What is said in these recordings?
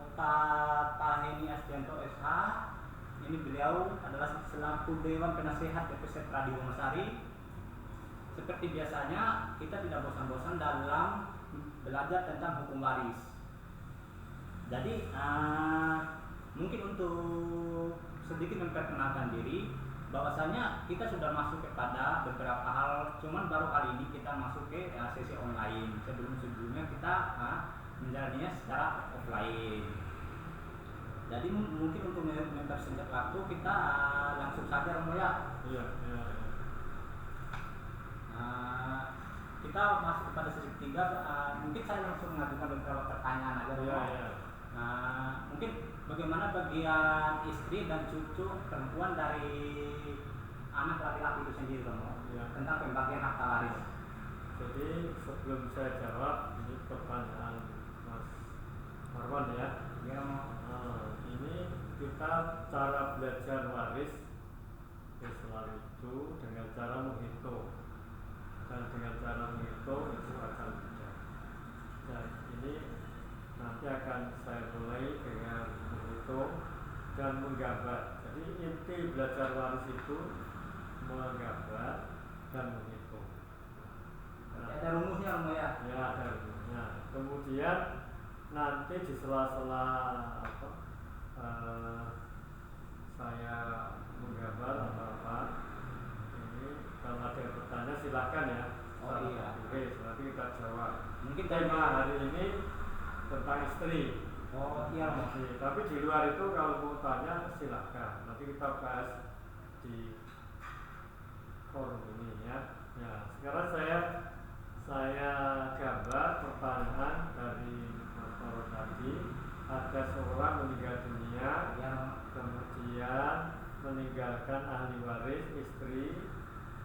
Bapak Taheni Asdianto SH. Ini beliau adalah selaku Dewan Penasehat DPC Radio Wonosari. Seperti biasanya, kita tidak bosan-bosan dalam belajar tentang hukum waris. Jadi mungkin untuk sedikit memperkenalkan diri, bahwasanya kita sudah masuk kepada beberapa hal, cuman baru kali ini kita masuk ke sesi online. Sebelumnya kita menjalaninya secara offline. Jadi mungkin untuk mempersingkat waktu, kita langsung saja Romo ya. Iya. Kita masuk kepada sesi ketiga. Mungkin saya langsung mengajukan beberapa pertanyaan aja Romo. Iya. Mungkin bagaimana bagian istri dan cucu perempuan dari anak laki-laki itu sendiri Romo, tentang pembagian harta waris. Jadi sebelum saya jawab, ini pertanyaan Mas Marwan ya. Ya Romo. Ini kita cara belajar waris Islam itu dengan cara menghitung, dan dengan cara menghitung itu akan mudah. Dan ini nanti akan saya mulai dengan menghitung dan menggambar. Jadi inti belajar waris itu menggambar dan menghitung. Ada rumusnya Romo ya? Ya, ada rumusnya. Kemudian nanti di sela-sela saya menggambar atau apa, ini kalau ada pertanyaan silakan ya. Iya. Oke, nanti kita jawab. Mungkin Tema hari ini tentang istri. Iya Romo. Tapi di luar itu kalau mau tanya silakan. Nanti kita bahas di forum ini ya. Ya, sekarang saya gambar pertanyaan dari Mas Toro tadi. Ada seorang meninggal dunia, kemudian meninggalkan ahli waris, istri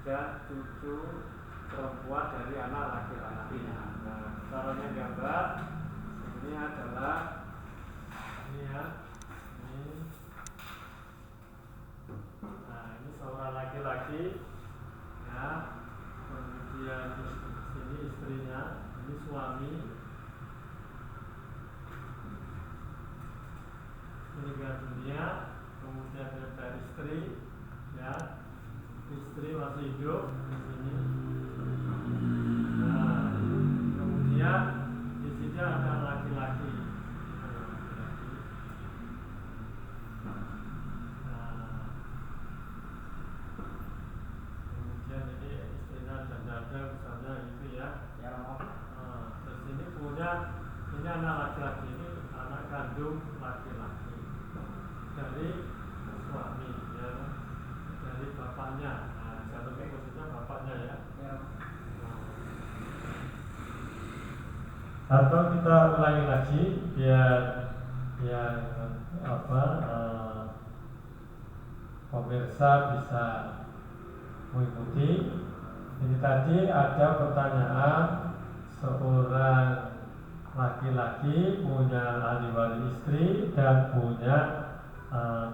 dan cucu perempuan dari anak laki-laki. Nah, caranya gambar ini adalah ini ya. Ini seorang laki-laki ya. Kemudian di sini istrinya, ini suami meninggal dunia, kemudian ada istri ya. Istri masih hidup di sini. Nah, kemudian di sini ada laki-laki. Kemudian ini istrinya dan ada misalnya itu ya. Ya Romo. Terus ini punya ini anak laki-laki, ini anak kandung laki-laki dari suami ya, dari bapaknya. Nah, satu maksudnya bapaknya ya. Atau kita ulangi lagi biar pemirsa bisa mengikuti. Ini tadi ada pertanyaan, seorang laki-laki punya ahli waris istri dan punya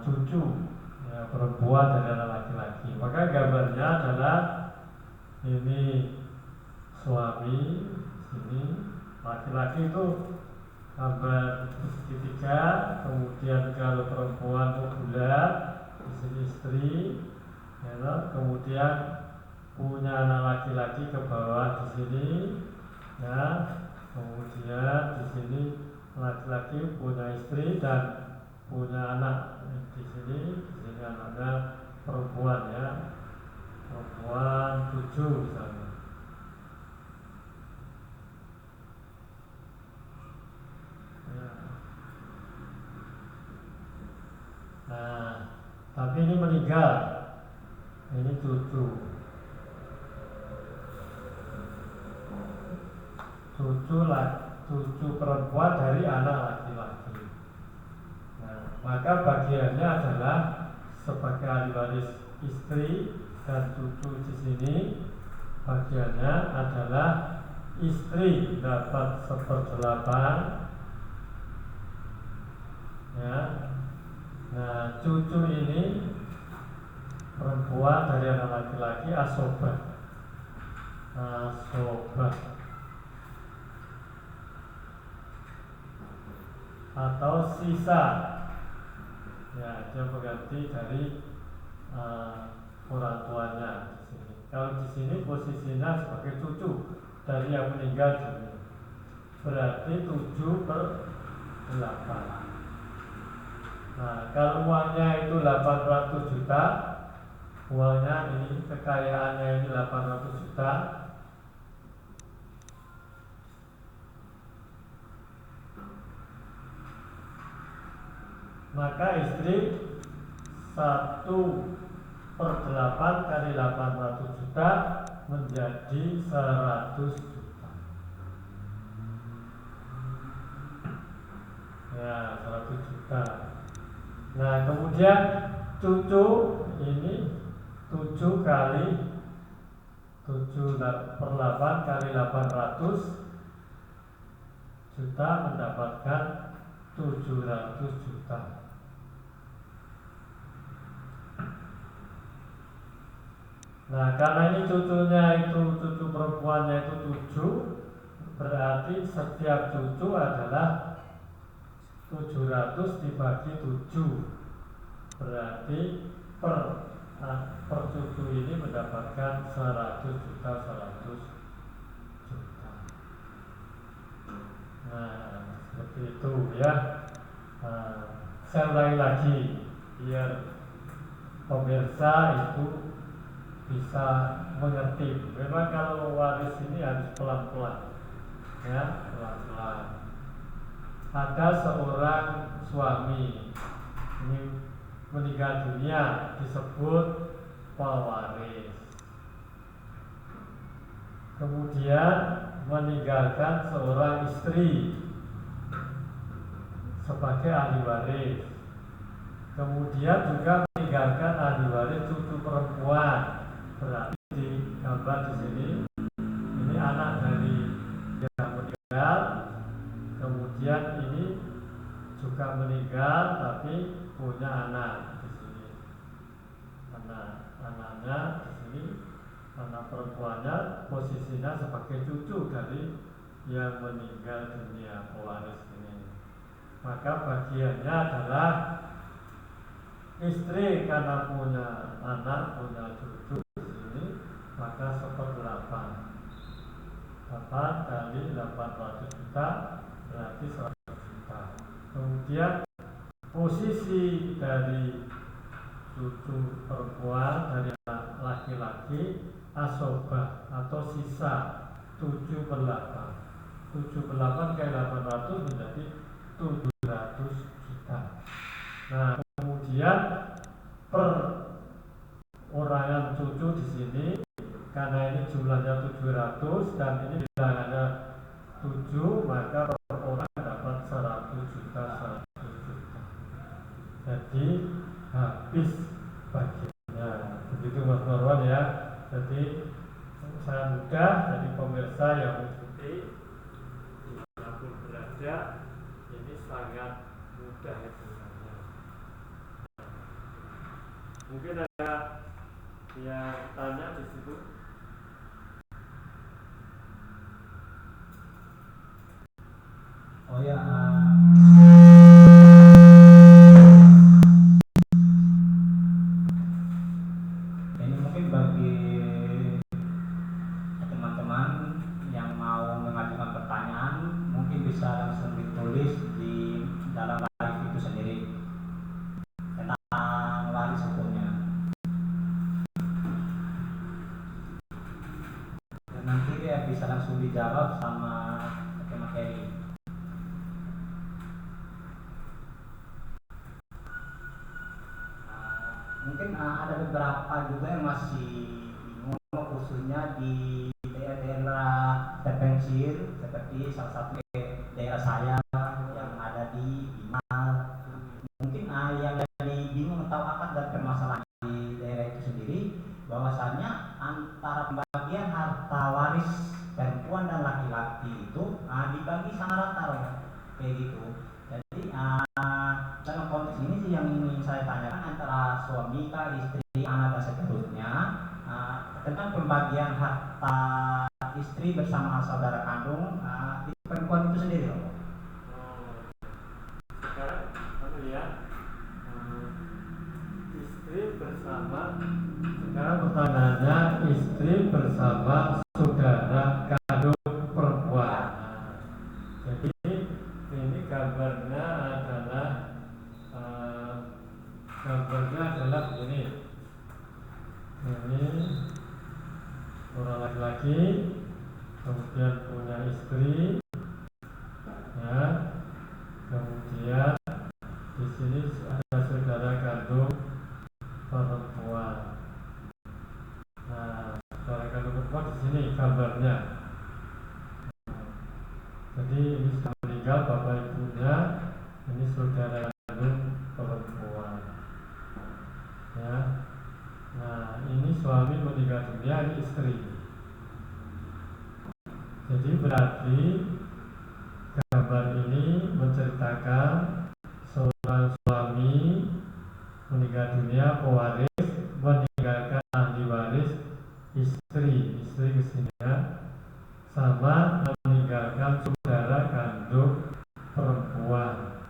cucu ya, perempuan dari anak laki-laki. Maka gambarnya adalah ini suami, sini laki-laki itu gambar segitiga, kemudian kalau perempuan itu bulat, di sini istri, ya, kemudian punya anak laki-laki ke bawah di sini, ya, kemudian di sini laki-laki punya istri dan punya anak di sini anaknya perempuan ya, perempuan 7 misalnya. Ya. Nah, tapi ini meninggal, ini cucu perempuan dari anak laki-laki. Nah, maka bagiannya adalah sebagai ahli waris istri dan cucu di sini, bagiannya adalah istri dapat 1/8 ya. Nah, cucu ini perempuan dari anak laki-laki asobah. atau sisa. Ya, dia pengganti dari orang tuanya di sini. Kalau di sini posisinya sebagai cucu dari yang meninggal dunia, berarti 7/8. Nah, kalau uangnya itu 800 juta, uangnya ini, kekayaannya ini 800 juta, maka istri 1/8 kali 800 juta menjadi 100 juta. Ya, 100 juta. Nah, kemudian cucu ini 7 kali 7/8 kali 800 juta mendapatkan 700 juta. Nah, karena ini cucunya itu, cucu perempuannya itu 7, berarti setiap cucu adalah 700 dibagi 7, berarti per cucu ini mendapatkan 100 juta, 100 juta. Nah, seperti itu ya. Saya ulangi lagi biar pemirsa itu bisa mengerti. Memang kalau waris ini harus pelan-pelan, ya, pelan-pelan. Ada seorang suami ini meninggal dunia, disebut pewaris. Kemudian meninggalkan seorang istri sebagai ahli waris. Kemudian juga meninggalkan ahli waris cucu perempuan. Berarti di gambar di sini ini anak dari yang meninggal. Kemudian ini juga meninggal tapi punya anak di sini. Anaknya di sini, anak perempuannya posisinya sebagai cucu dari yang meninggal dunia, pewaris ini. Maka bagiannya adalah istri karena punya anak, punya cucu di sini, maka 1/8. 8 kali 800 juta berarti 100 juta. Kemudian posisi dari cucu perempuan dari laki-laki asobah atau sisa 7/8. 7/8 kali 800 menjadi 700 juta. Nah, kemudian per orangan cucu di sini, karena ini jumlahnya 700 dan ini bilangannya 7, maka per orang dapat 100 juta, 100 juta. Jadi habis bagiannya. Begitu Mas Marwan ya. Jadi saya mudah, jadi pemirsa yang mengikuti dimanapun berada, ini sangat mudah hitungannya. Mungkin ada yang tanya di situ. Oh ya, ini mungkin bagi teman-teman yang mau mengajukan pertanyaan, mungkin bisa langsung ditulis di dalam live itu sendiri tentang waris hukumnya. Dan nanti dia bisa langsung dijawab sama materi. Mungkin ada beberapa juga yang masih bingung, khususnya di daerah-daerah terpencil seperti salah satu daerah saya yang ada di Bimal. Mungkin yang jadi bingung atau apa dan permasalahan di daerah itu sendiri, bahwasanya antara pembagian harta waris perempuan dan laki-laki itu dibagi sama rata ya, kayak gitu. Jadi dalam konteks ini sih yang ingin saya tanyakan antara suami, istri, anak dan seterusnya, tentang pembagian harta istri bersama saudara kandung, itu perempuan itu sendiri loh. ya. Istri bersama, sekarang pertanyaannya istri bersama saudara kandung perempuan. Jadi ini gambarnya adalah begini. Ini orang laki-laki, kemudian punya istri, ya. Kemudian di sini ada saudara kandung perempuan. Nah, saudara kandung perempuan di sini gambarnya. Jadi ini sudah meninggal bapak ibunya, ini saudara kandung perempuan. Ya. Nah, ini suami meninggal dunia, ini istri. Jadi berarti gambar ini menceritakan seorang suami meninggal dunia, pewaris, meninggalkan ahli waris istri kesininya, sama meninggalkan saudara kandung perempuan.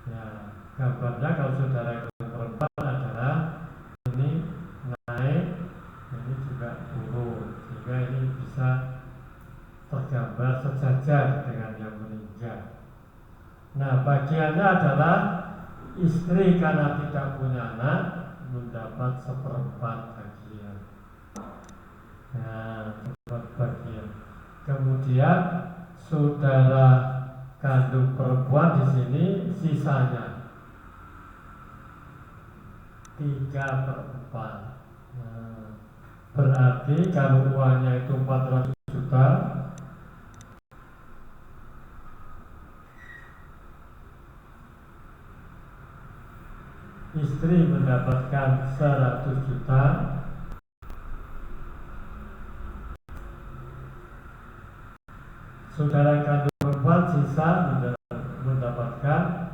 Ya, gambarnya kalau saudara kandung perempuan adalah ini naik, ini juga turun, sehingga ini bisa tergambar sejajar dengan yang meninggal. Nah, bagiannya adalah istri karena tidak punya anak mendapat seperempat bagian. Nah, seperempat bagian. Kemudian saudara kandung perempuan di sini sisanya 3/4. Nah, berarti kalau uangnya itu 400 juta, istri mendapatkan 100 juta, saudara kandung perempuan sisa mendapatkan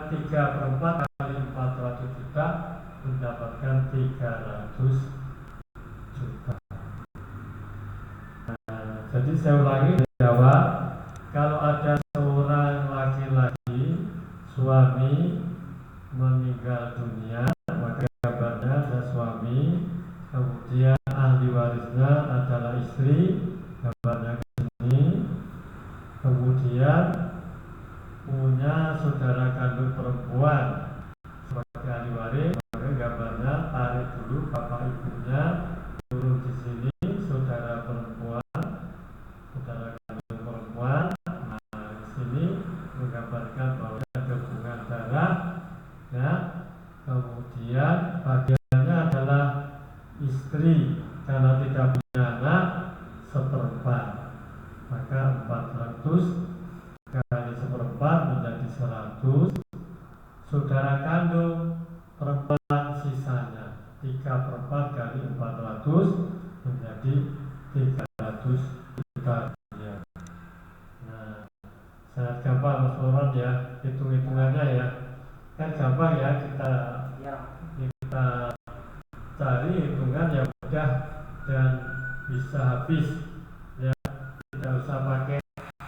3/4 kali 400 juta, mendapatkan 300 juta. Nah, jadi saya ulangi dari awal, kalau ada seorang laki-laki suami meninggal dunia, maka gambarnya ada suami, kemudian ahli warisnya adalah istri, gambarnya ke sini, kemudian punya saudara kandung perempuan sebagai ahli waris, maka gambarnya tarik dulu bapak ibunya, turun di sini saudara perempuan, saudara kandung perempuan. Nah, di sini menggambarkan bahwa ada hubungan darah, ya. Kemudian bagiannya adalah istri karena tidak punya anak seperempat, maka 400 kali seperempat menjadi 100. Saudara kandung perempuan sisanya 3/4 kali 400 menjadi 300 juta rupiah. Nah, sangat gampang Mas Loron ya, hitung-hitungannya ya, kan gampang ya, kita cari hitungan yang mudah dan bisa habis ya, tidak usah pakai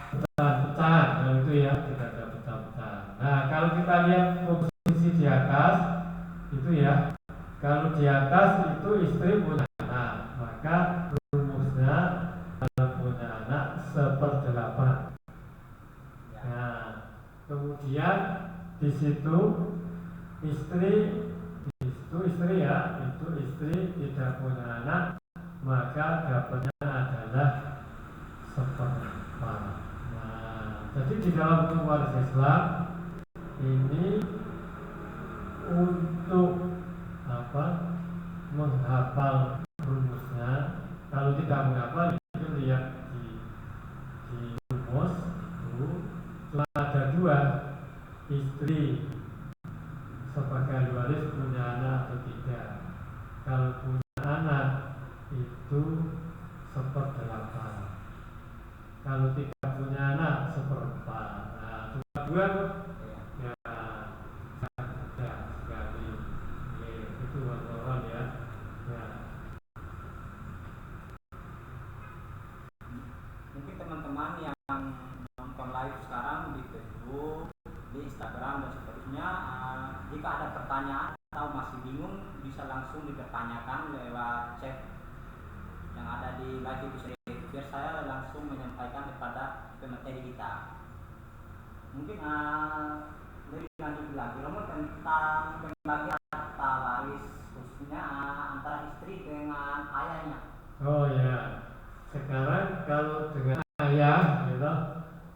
pecahan-pecahan. Kalau itu ya tidak ada pecahan-pecahan. Nah, kalau kita lihat posisi di atas itu ya, kalau di atas itu istri punya anak, maka rumusnya kalau punya anak 1/8. Nah, kemudian di situ istri ya, itu istri tidak punya anak, maka dapatnya adalah 1/4. Nah, jadi di dalam hukum waris Islam ini untuk menghafal rumusnya, kalau tidak menghafal itu lihat di rumus itu cuma ada 2, istri sebagai ahli waris punya anak atau tidak. Kalau punya anak itu 1/8. Kalau tidak punya anak 1/4. Nah, cuma 2 tuh. Ya, sangat mudah sekali. Oke, itu orang ya. Ya. Mungkin teman-teman yang nonton live sampaikan kepada pemateri kita. Mungkin lebih lanjut lagi tentang pembagian harta waris khususnya antara istri dengan ayahnya. Oh ya, sekarang kalau dengan ayah, gitu,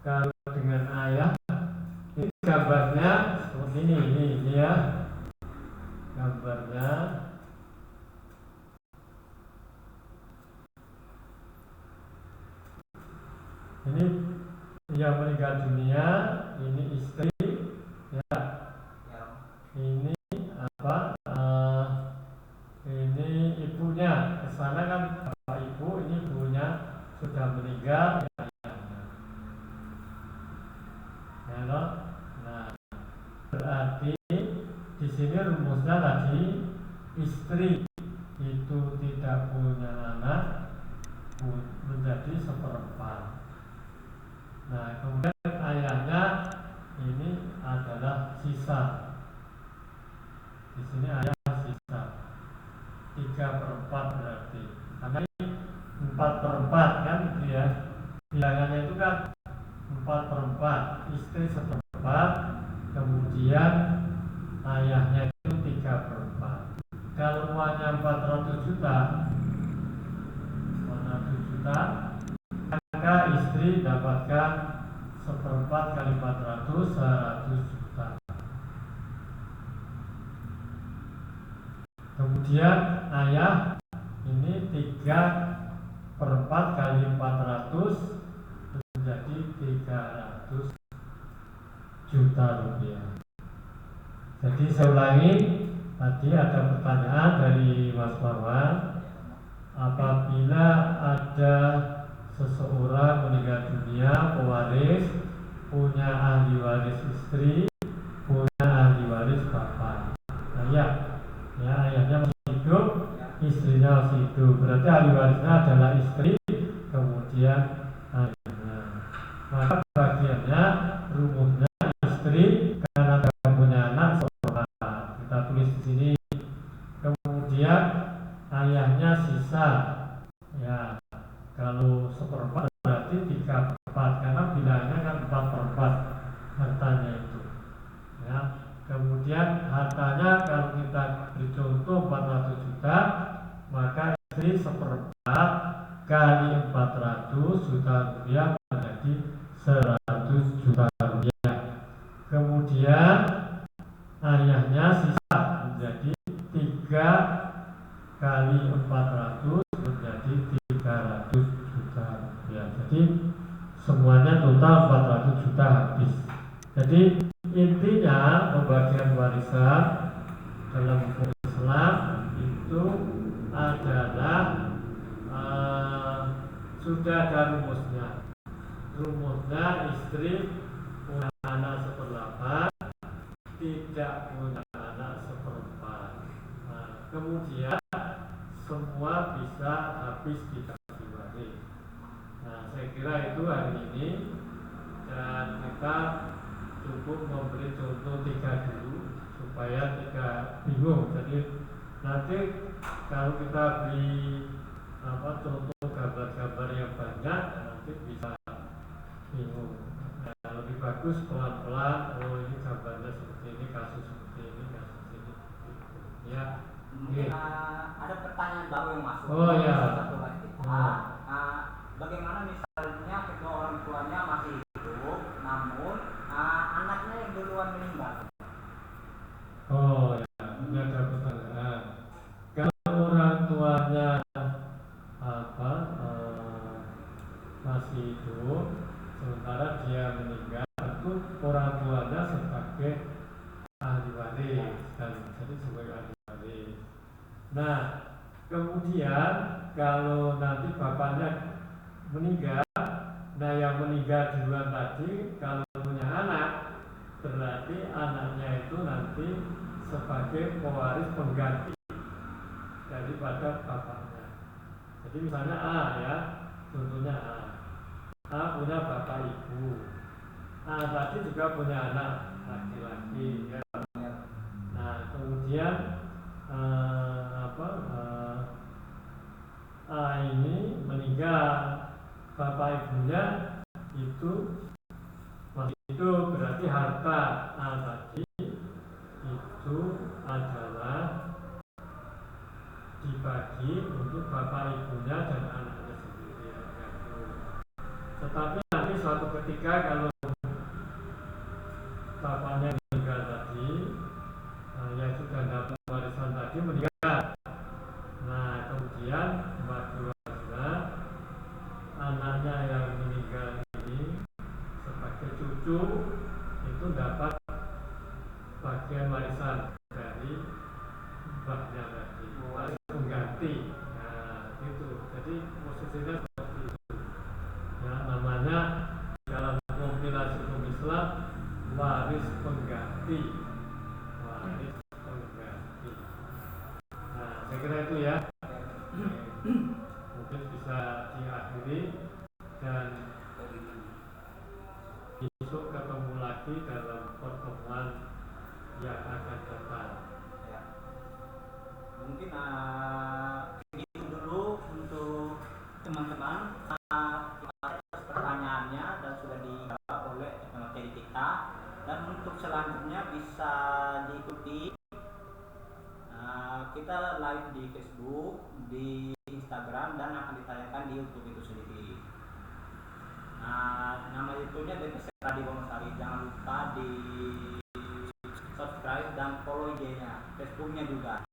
kalau dengan ayah, ini gambarnya seperti ini ya, gambarnya. Ini yang meninggal dunia, ini istri, ya. Ini apa? Ini ibunya. Kesana kan bapak ibu, ini ibunya sudah meninggal. Ya, nah, berarti di sini rumusnya tadi istri itu tidak punya anak menjadi seperempat. Nah, kemudian ayahnya ini adalah sisa. Di sini ayah sisa 3/4 berarti. Karena ini 4/4 kan gitu ya. Bilangannya itu kan 4/4, istri 1/4, kemudian ayahnya itu 3/4. Kalau uangnya 400 juta, maka istri dapatkan 1/4 kali 400, 100 juta. Kemudian ayah ini 3/4 kali 400 menjadi 300 juta rupiah. Jadi saya ulangi, tadi ada pertanyaan dari Mas Marwan, apabila ada seseorang meninggal dunia, pewaris, punya ahli waris istri, punya ahli waris bapak. Nah ya, ayahnya masih hidup, istrinya masih hidup. Berarti ahli warisnya adalah istri, kemudian ayahnya. Maka bagiannya rumusnya istri karena tidak punya anak seorang. Kita tulis di sini. Kemudian ayahnya sisa. Ya, kalau 1/4 berarti 3/4 karena bilangnya kan 4/4 hartanya itu. Ya, kemudian hartanya kalau kita beri contoh 400 juta, maka istri 1/4 kali 400 juta rupiah menjadi 100 juta rupiah. Kemudian ayahnya sisa menjadi 3 kali 400 menjadi 300 juta rupiah. Jadi semuanya total 400 juta habis. Jadi intinya pembagian warisan dalam hukum Islam itu adalah sudah ada rumusnya. Rumusnya istri punya anak 1/8, tidak punya anak 1/4. Nah, kemudian semua bisa habis dikasih waris. Nah, saya kira itu hari ini, dan kita cukup memberi contoh 3 dulu supaya tidak bingung. Jadi nanti kalau kita beri contoh gambar-gambar yang banyak, nanti bisa bingung. Nah, lebih bagus pelan-pelan. Oh, ini gambarnya seperti ini, kasus seperti ini, kasus ini. Ya. Mungkin ada pertanyaan baru yang masuk. Oh ya. Satu lagi. Bagaimana misalnya kedua orang tuanya masih hidup, namun anaknya yang duluan meninggal? Oh ya, ini ada pertanyaan. Kalau orang tuanya masih hidup, sementara dia meninggal, itu orang tuanya sebagai ahli waris, jadi sebagai ahli waris. Nah, kemudian kalau nanti bapaknya meninggal, nah yang meninggal duluan tadi kalau punya anak, berarti anaknya itu nanti sebagai pewaris pengganti daripada bapaknya. Jadi misalnya A ya, contohnya A punya bapak ibu, A tadi juga punya anak laki-laki ya. Nah kemudian A ini meninggal, bapak ibunya itu berarti harta tadi itu adalah dibagi untuk bapak ibunya dan anaknya sendiri. Tetapi nanti suatu ketika kalau bapaknya meninggal tadi, yang sudah dapat warisan tadi meninggal, nah kemudian kedua anaknya yang meninggal ini sebagai cucu itu dapat bagian warisan dari mbahnya tadi, waris pengganti. Nah gitu, jadi posisinya seperti itu ya, namanya dalam kompilasi hukum Islam waris pengganti. Nah saya kira itu ya, mungkin bisa diakhiri dan besok ketemu lagi dalam pertemuan yang akan datang. Ya. Mungkin itu dulu untuk teman-teman. Pertanyaannya dan sudah dijawab oleh materi kita, dan untuk selanjutnya bisa diikuti kita live di Facebook, di Instagram, dan akan ditayangkan di YouTube itu sendiri. Nama YouTube-nya DPC Radio Wonosari. Jangan lupa di subscribe dan follow IG-nya, Facebook-nya juga.